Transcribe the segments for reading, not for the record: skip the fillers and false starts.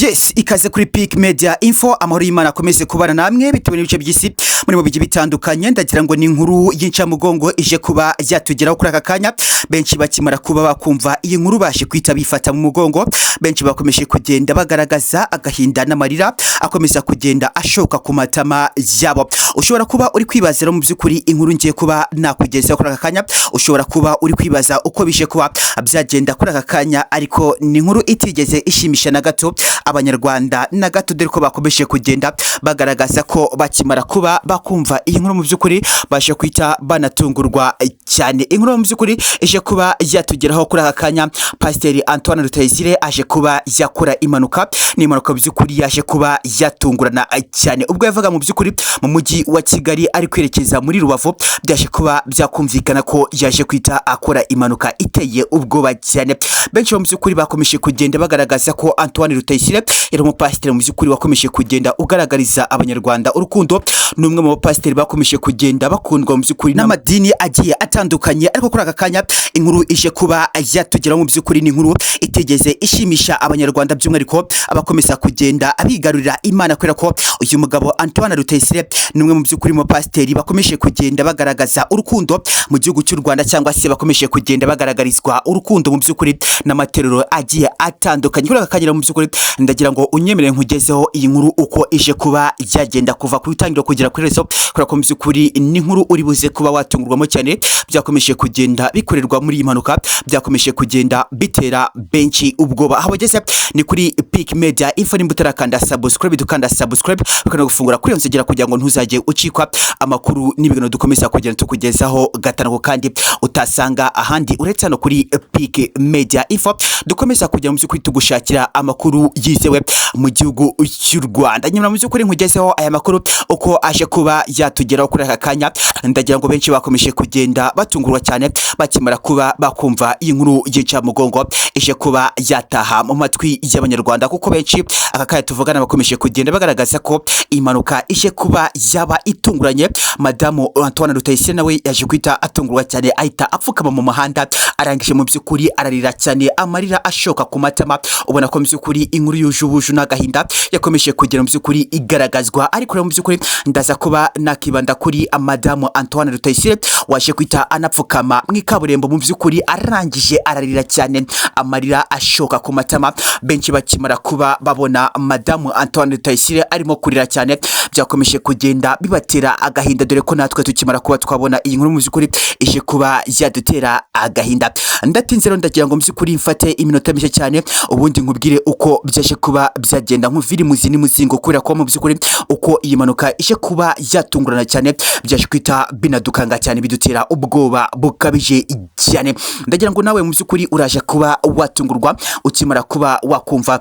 Yes, ikaze kuri Peak Media Info, amahoro y'Imana akomeze kubana namwe bitewe n'ibice by'isi muri mu bigi bitandukanye. Ndagira ngo ni inkuru y'inca mugongo ije kuba yatugeraho kuri aka kanya. Benshi bakimara kuba bakumva iyi nkuru bashe kwita bifata mu mugongo. Benshi bakomeje kugenda bagaragaza agahinda n'amarira akomeza kugenda ashoka ku matama yabo. Ushobora kuba uri kwibazira mu by'ukuri inkuru ngiye kuba nakugeza kuri aka kanya. Ushobora kuba uri kwibaza uko bije kuba byagenda kuri aka kanya, ariko ni inkuru itigeze ishimisha na gato abanyarwanda na gato, dore ko bakomeje kugenda bagaragaza ko bakimara kuba bakumva iyi nkuru mu by'ukuri bashe kwita banatungurwa cyane. Inkuru mu by'ukuri ije kuba yatugeraho kuri aka kanya. Pasiteri Antoine Rutayisire aje kuba yakora impanuka, ni impanuka by'ukuri yaje kuba yatungurana cyane ubwo yavaga mu by'ukuri mu mujyi wa Kigali ari kwerekeza muri Rubavu. Byaje kuba byakumvikana ko yaje kwita akora impanuka iteye ubwoba cyane. Benshi mu by'ukuri bakomeje kugenda bagaragaza ko Antoine Rutayisire yari umupasiteri mu by'ukuri wakomeje kugenda ugaragariza abanyarwanda urukundo. Numwe mu bapasiteri bakomeje kugenda bakundwa mu by'ukuri n'amadini agiye atandukanye, ariko kuri aka kanya inkuru ije kuba yatugeraho mu by'ukuri ni inkuru itigeze ishimisha abanyarwanda, by'umwihariko abakomeza kugenda abigarurira Imana, kubera ko uyu mugabo Antoine Rutayisire numwe mu by'ukuri mu pasiteri bakomeje kugenda bagaragaza urukundo mu gihugu cy'u Rwanda, cyangwa se bakomeje kugenda bagaragarizwa urukundo mu by'ukuri n'amaterero agiye atandukanye. Kuri aka kanya mu by'ukuri ndagira ngo unyemerere nkugezeho iyi nkuru uko ije kuba yagenda kuva ku bitangiro kugera kuri rezo, kubera ko mu by'ukuri ni inkuru uri buze kuba watungurwamo cyane. Byakomeje kugenda bikorerwa muri iyi mpanuka, byakomeje kugenda bitera benshi ubwoba. Aho bageze ni kuri Peak Media Info, nimba utarakanda subscribe dukanda subscribe, ukana gufungura kuri yonsegera kugira ngo ntuzajye ucikwa amakuru n'ibintu dukomeza kugenda tukugezaho gatanu kandi utasanga ahandi uretse hano kuri Peak Media Info. Dukomeza kujya mu by'ukuri tugushakira amakuru yizewe mu gihugu cy'u Rwanda. Nyuma mu by'ukuri nkugezeho aya makuru uko aje kuba yatugeraho kuri aka kanya. Ndagira ngo benshi bakomeje kugenda batungurwa cyane bakimara kuba bakumva iyi nkuru y'inca mugongo ije kuba yataha mu matwi y'abanyarwanda, kuko benshi aka kanya tuvugana bakomeje kugenda bagaragaza ko impanuka ije kuba yaba itunguranye. Madamu Antoine Rutayisire nawe yaje kwita atungurwa cyane, ahita apfukama mu muhanda, arangije mu by'ukuri ararira cyane, amarira ashoka ku matama. Ubona ko mu by'ukuri inkuru y'ujubuju n'agahinda yakomeje kugera mu by'ukuri igaragazwa, ariko mu by'ukuri ndaza kuba nakibanda kuri Madamu Antoine Rutayisire waje kwita anapfukama mu ikaburembo, mu by'ukuri arangije ararira cyane, amarira ashoka ku matama. Benshi bakimara kuba babona Madamu Antoine Rutayisire arimo kurira cyane, byakomeje kugenda bibatera agahinda, dore ko natwe tukimara kuba twabona iyi nkuru mu by'ukuri ije kuba yadutera agahinda. Ndatinze rero ndagira ngo mu by'ukuri mfate iminota mike cyane ubundi nkubwire uko byaje kuba byagenda nk'uviri muzini muzingo, kubera ko mu by'ukuri uko iyi mpanuka ije kuba yatungurana cyane byaje kwita binadukanga cyane, bidutera ubwoba bukabije cyane. Ndagira ngo nawe mu by'ukuri uraje kuba watungurwa ukimara kuba wakumva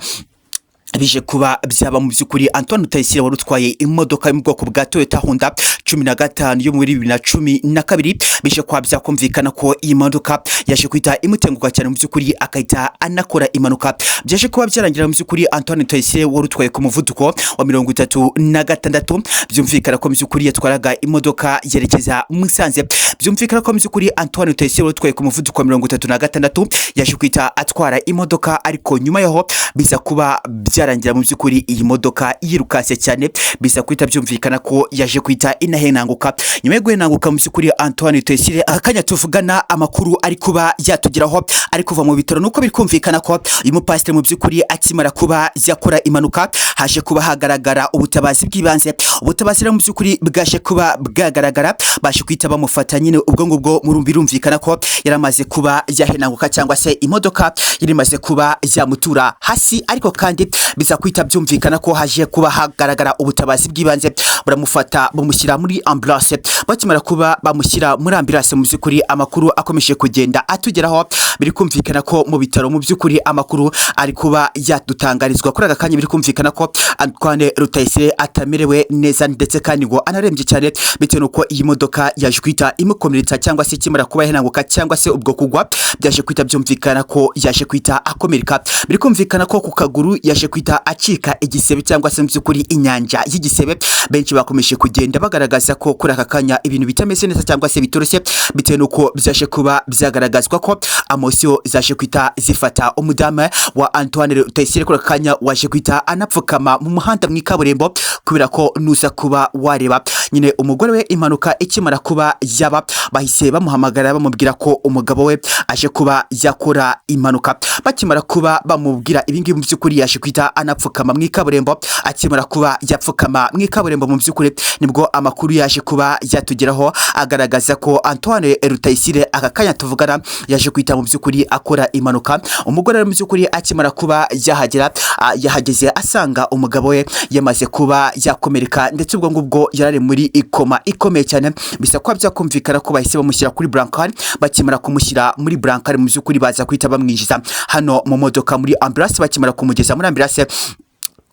bije kuba byaba mu by'ukuri. Antoine Rutayisire wari utwaye imodoka yo mu bwoko bwa Toyota Honda 15 yo muri 2012, bije kwa byakumvikana ko iyi modoka yaje kwita imutenguka cyane mu by'ukuri, akahita anakora impanuka. Byaje kuba byarangira mu by'ukuri Antoine Rutayisire wari utwaye ku muvuduko wa 36, byumvikana ko mu by'ukuri yatwaraga imodoka yerekeza Musanze. Byumvikana ko mu by'ukuri Antoine Rutayisire wari utwaye ku muvuduko wa 36 yaje kwita atwara imodoka, ariko nyuma yaho biza kuba byarangira mu by'ukuri iyi modoka yirukase cyane, biza kwita byumvikana ko yaje kwita inahenanguka. Nyuma yo guhenanguka mu by'ukuri Antoine Rutayisire akanya tuvugana amakuru ari kuba yatugeraho ari kuva mu bitaro, nuko bikumvikana ko uyu mupasiteri mu by'ukuri akimara kuba yakora impanuka haje kuba hagaragara ubutabazi bw'ibanze. Ubutabazi mu by'ukuri bwaje kuba bwagaragara, bashe kwita bamufata nyine ubwo ngubwo birumvikana ko yaramaze kuba yahenanguka, cyangwa se imodoka yarimaze kuba yamutura hasi, ariko kandi biza kwita byumvikana ko haje kuba hagaragara ubutabazi bw'ibanze, buramufata bumushyira muri ambulance. Bakimara kuba bamushyira muri ambulance mu by'ukuri amakuru akomeje kugenda atugeraho, biri kumvikana ko mu bitaro mu by'ukuri amakuru ari kuba yadutangarizwa kuri aka kanya. Biri kumvikana ko Antoine Rutayisire atamerewe neza, ndetse kandi ngo anarembye cyane, bitewe nuko iyi modoka yaje kwita imukomeretsa, cyangwa se kimara kuba yahenanguka, cyangwa se ubwo kugwa byaje kwita byumvikana ko yaje kwita akomereka. Biri kumvikana ko ku kaguru yaje kwita kwita acika igisebe cyangwa se mu by'ukuri inyanja y'igisebe. Benshi bakomeje kugenda bagaragaza ko kuri aka kanya ibintu bitameze neza cyangwa se bitoroshye, bitewe nuko byaje kuba byagaragazwa ko amosiyo zaje kwita zifata umudame wa Antoine Rutayisire kuri aka kanya waje kwita anapfukama mu muhanda mu ikaburimbo, kubera ko nuza kuba wareba nyine umugore we impanuka ikimara kuba yaba, bahise bamuhamagara bamubwira ko umugabo we aje kuba yakora impanuka. Bakimara kuba bamubwira ibingibi mu by'ukuri yaje kwita anapfukama mu ikaburimbo. Akimara kuba yapfukama mu ikaburimbo mu by'ukuri nibwo amakuru yaje kuba yatugeraho agaragaza ko Antoine Rutayisire aka kanya tuvugana yaje kwita mu by'ukuri akora impanuka. Umugore mu by'ukuri akimara kuba yahageze asanga umugabo we yamaze kuba yakomereka, ndetse ubwo ngubwo yarari muri ikoma ikomeye cyane, bisa kwa byakumvikana ko bahise bamushyira kuri brancard. Bakimara kumushyira muri brancard mu by'ukuri baza kwita bamwinjiza hano mu modoka muri ambulance. Bakimara kumugeza muri ambulance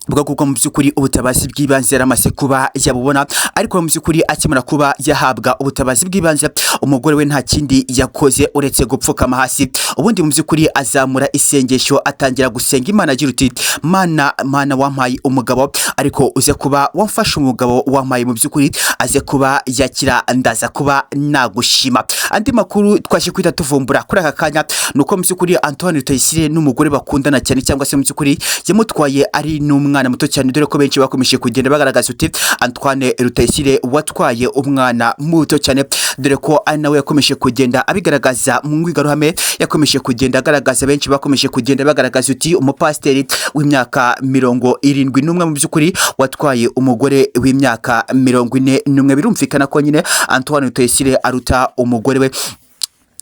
bwo kuko mu by'ukuri ubutabazi bw'ibanze yaramaze kuba yabubona, ariko mu by'ukuri akimara kuba yahabwa ubutabazi bw'ibanze umugore we nta kindi yakoze uretse gupfukama hasi. Ubundi mu by'ukuri azamura isengesho atangira gusenga Imana agira uti mana wampaye umugabo, ariko uze kuba wamfasha umugabo wampaye mu by'ukuri aze kuba yakira, ndaza kuba nagushima. Andi makuru twaje kwita tuvumbura kuri aka kanya nuko mu by'ukuri Antoine Rutayisire n'umugore bakundana cyane, cyangwa se mu by'ukuri yamutwaye ari n'umwana muto cyane, dore ko benshi bakomeje kugenda bagaragaza uti Antoine Rutayisire watwaye umwana muto cyane, dore ko ari nawe yakomeje kugenda abigaragaza mu ngwigaruhame. Yakomeje kugenda agaragaza, benshi bakomeje kugenda bagaragaza uti umupasiteri w'imyaka 71 mu by'ukuri watwaye umugore w'imyaka 41. Birumvikana ko nyine Antoine Rutayisire aruta umugore we.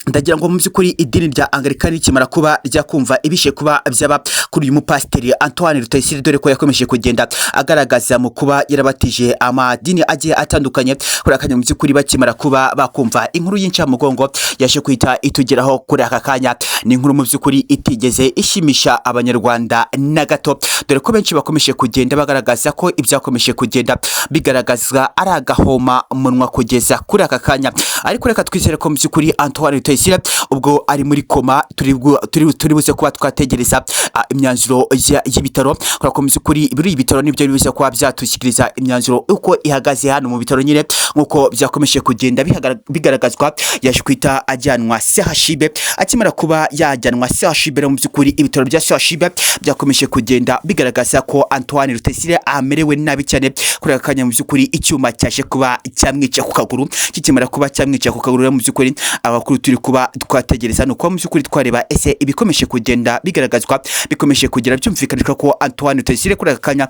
Ndagira ngo mu by'ukuri idini rya Anglikani kimara kuba ryakumva ibishe kuba byaba kuri uyu mupasiteri Antoine Rutayisire, dore ko yakomeje kugenda agaragaza mu kuba yarabatije amadini agiye atandukanye. Kuri akanya mu by'ukuri bakimara kuba bakumva inkuru y'incamugongo yaje kwita itugeraho kuri aka kanya, ni inkuru mu by'ukuri itigeze ishimisha abanyarwanda na gato, dore ko benshi bakomeje kugenda bagaragaza ko ibyakomeje kugenda bigaragazwa ari agahoma munwa kugeza kuri aka kanya. Ariko reka twizere ko mu by'ukuri Antoine Rutayisire ubwo ari muri koma turi buze kuba twategereza imyanzuro y'ibitaro, kuko mu by'ukuri biri ibitaro nibyo bibuze kuba byatushyikiriza imyanzuro uko ihagaze hano mu bitaro nyine nkuko byakomeje kugenda bigaragazwa. Yaje kwita ajyanwa CHUB. Akimara kuba yajyanwa CHUB mu by'ukuri ibitaro bya CHUB byakomeje kugenda bigaragaza ko Antoine Rutayisire amerewe nabi cyane. Kuri aka kanya mu by'ukuri icyuma cyaje kuba cyamwica ku kaguru, kikimara kuba cyamwica ku kaguru mu by'ukuri abakuru turi kuba twategereza nuko mu by'ukuri twareba ese ibikomeje kugenda bigaragazwa, bikomeje kugira byumvikanika ko Antoine Rutayisire kuri aka kanya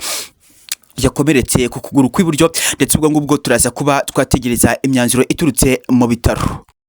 yakomeretse ku kuguru kw'iburyo, ndetse ubwo ngubwo turaza kuba twategereza imyanzuro iturutse mu bitaro.